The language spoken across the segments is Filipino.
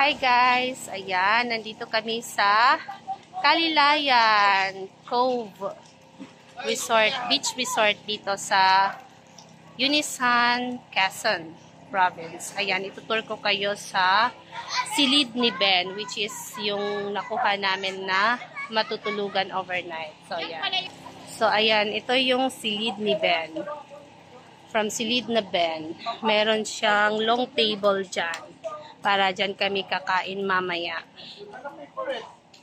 Hi guys! Ayan, nandito kami sa Kalilayan Cove Resort, Beach Resort dito sa Unisan, Quezon Province. Ayan, itutur ko kayo sa Silid ni Ben, which is yung nakuha namin na matutulugan overnight. So, ayan. So, ayan, ito yung Silid ni Ben. From Silid na Ben, meron siyang long table dyan. Para dyan kami kakain mamaya.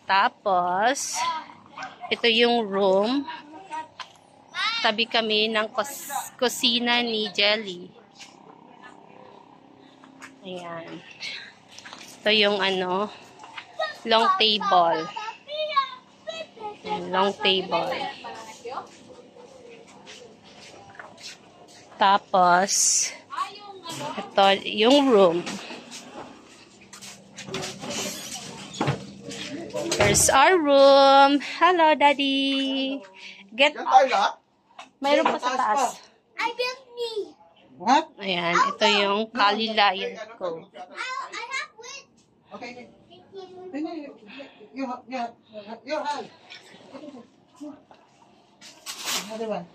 Tapos, ito yung room. Tabi kami ng kusina ni Jelly. Ayan. Ito yung long table. Ayan, long table. Tapos, ito yung room. Here's our room. Hello, Daddy. Get up. Mayroon pa sa taas. I built me. What? Ayan, ito yung Kalilayan ko. I have wood. Okay. Your hand. Another one.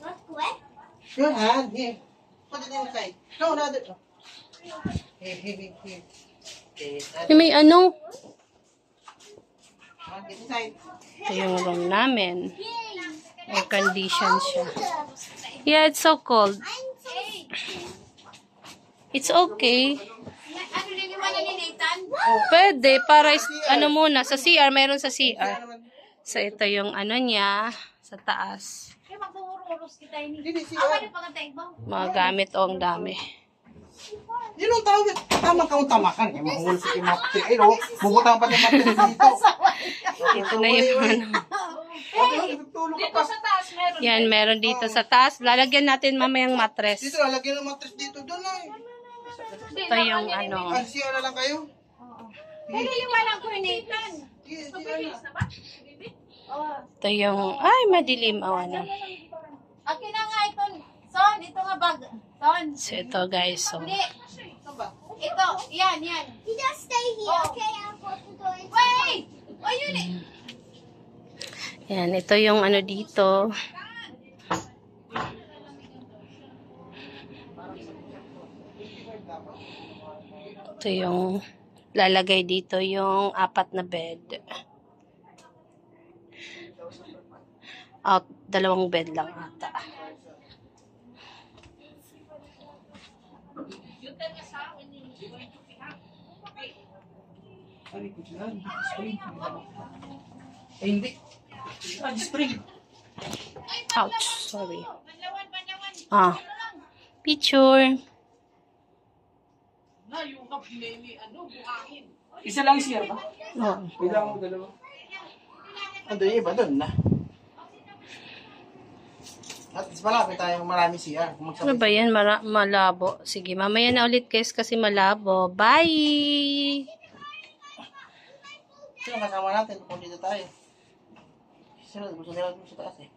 What's wet? Your hand. Here. Put it inside. No, another. Here. Okay. May ano? Get inside. Ito yung room namin. Air condition siya. Yeah, it's so cold. It's okay. Ano liliwanag ni Nathan? Pwede, para muna, sa CR, mayroon sa CR. So, ito yung niya, sa taas. Kaya magbuhuros kita ini. Dili siya. Awa na pagkatay mo. Mga gamit ang dami. Yun ang tawag. Tama ka. Mahul sa kimapte. Ay, no. Bubutang pa ng mapte dito. Ito na yung Dito sa taas meron. Yan, meron dito sa taas. Lalagyan natin mamayang mattress. Dito, lalagyan ng mattress dito. Doon na. Ito yung Siya na lang kayo. Kaya liliwanag ko ni Nathan. Sige. Ito yung, ay, madilim. Awa na. Akin na nga ito. Son, ito nga bag. Son. So, ito guys. So, Hindi. Ito, yan. You just stay here, okay? I'm going to go inside. Wait! Oh, yun eh. yan, ito yung dito. Ito yung lalagay dito yung 4 na bed. Out, 2 bed lang ata. Hindi. Spring. Ouch, sorry. Picture. Isa lang siya ba? Oh. Ilang mo dalawa? Ano yung iba doon na? At malapit tayong marami siya. Ano ba yan? Malabo. Sige, mamaya na ulit guys kasi malabo. Bye! Sino kasama natin kung dito tayo? Sino gusto nila sa taas eh?